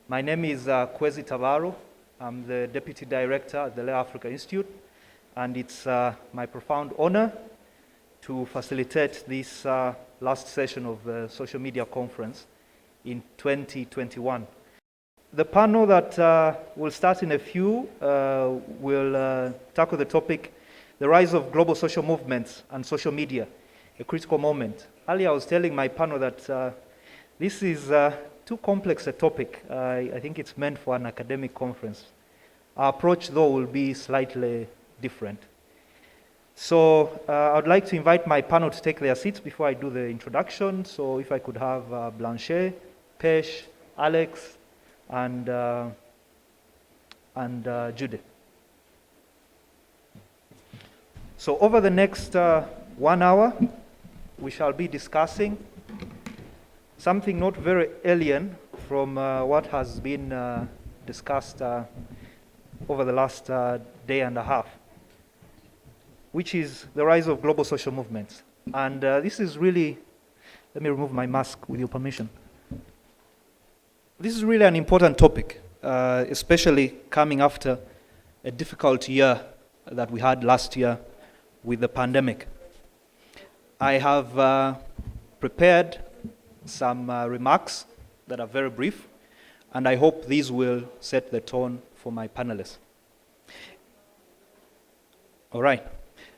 My name is Kwezi Tabaro. I'm the Deputy Director at the Lea Africa Institute, and it's my profound honor to facilitate this last session of the social media conference in 2021. The panel that will start in a few will tackle the topic, the rise of global social movements and social media, a critical moment. Earlier I was telling my panel that this is too complex a topic. I think it's meant for an academic conference. Our approach, though, will be slightly different. So I'd like to invite my panel to take their seats before I do the introduction. So if I could have Blanche, Pesh, Alex, and Jude. So over the next 1 hour, we shall be discussing something not very alien from what has been discussed over the last day and a half, which is the rise of global social movements. And this is really, let me remove my mask with your permission. This is really an important topic, especially coming after a difficult year that we had last year with the pandemic. I have prepared some remarks that are very brief, and I hope these will set the tone for my panelists. All right.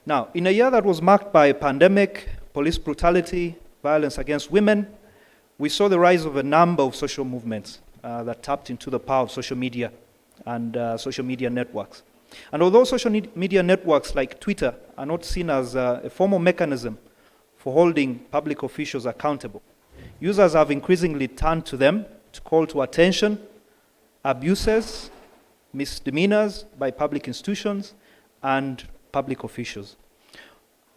Now, in a year that was marked by a pandemic, police brutality, violence against women, we saw the rise of a number of social movements that tapped into the power of social media and social media networks. And although social media networks like Twitter are not seen as a formal mechanism for holding public officials accountable, users have increasingly turned to them to call to attention abuses, misdemeanors by public institutions and public officials.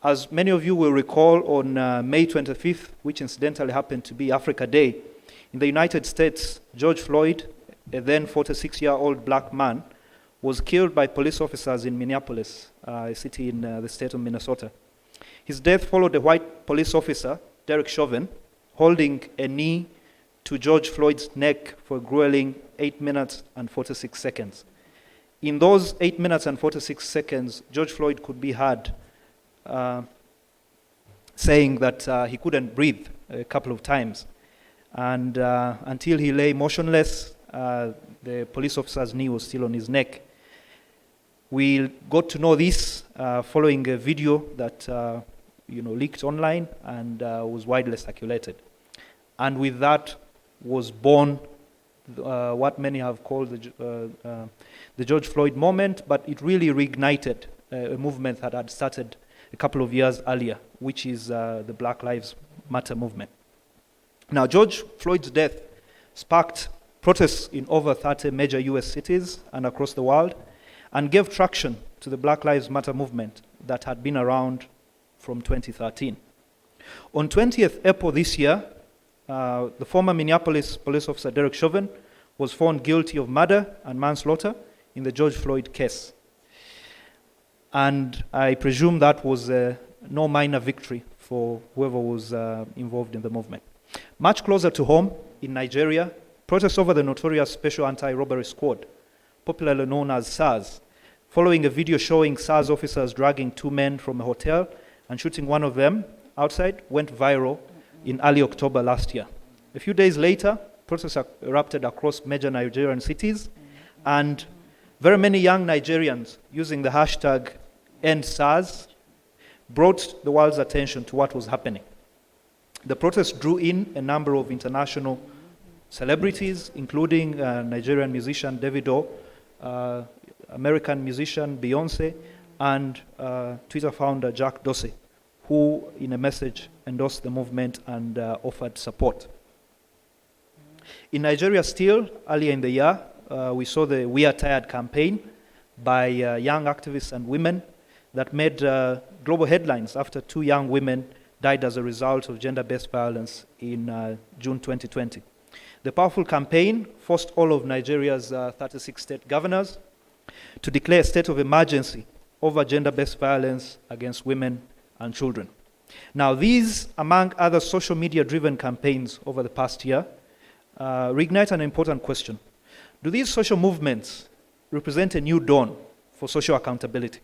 As many of you will recall, on May 25th, which incidentally happened to be Africa Day, in the United States, George Floyd, a then 46-year-old black man, was killed by police officers in Minneapolis, a city in the state of Minnesota. His death followed a white police officer, Derek Chauvin, holding a knee to George Floyd's neck for a grueling 8 minutes and 46 seconds. In those 8 minutes and 46 seconds, George Floyd could be heard saying that he couldn't breathe a couple of times. And until he lay motionless, the police officer's knee was still on his neck. We got to know this following a video that leaked online and was widely circulated. And with that was born what many have called the George Floyd moment, but it really reignited a movement that had started a couple of years earlier, which is the Black Lives Matter movement. Now, George Floyd's death sparked protests in over 30 major US cities and across the world, and gave traction to the Black Lives Matter movement that had been around from 2013. On 20th April this year, the former Minneapolis police officer Derek Chauvin was found guilty of murder and manslaughter in the George Floyd case. And I presume that was no minor victory for whoever was involved in the movement. Much closer to home, in Nigeria, protests over the notorious Special Anti-Robbery Squad, popularly known as SARS, following a video showing SARS officers dragging two men from a hotel and shooting one of them outside, went viral in early October last year. A few days later, protests erupted across major Nigerian cities, and very many young Nigerians using the hashtag #EndSARS brought the world's attention to what was happening. The protests drew in a number of international celebrities, including Nigerian musician Davido, American musician Beyonce, and Twitter founder Jack Dorsey, who in a message endorsed the movement and offered support. In Nigeria still, earlier in the year, we saw the We Are Tired campaign by young activists and women that made global headlines after two young women died as a result of gender-based violence in June 2020. The powerful campaign forced all of Nigeria's 36 state governors to declare a state of emergency over gender-based violence against women and children. Now, these, among other social media-driven campaigns over the past year, reignite an important question. Do these social movements represent a new dawn for social accountability?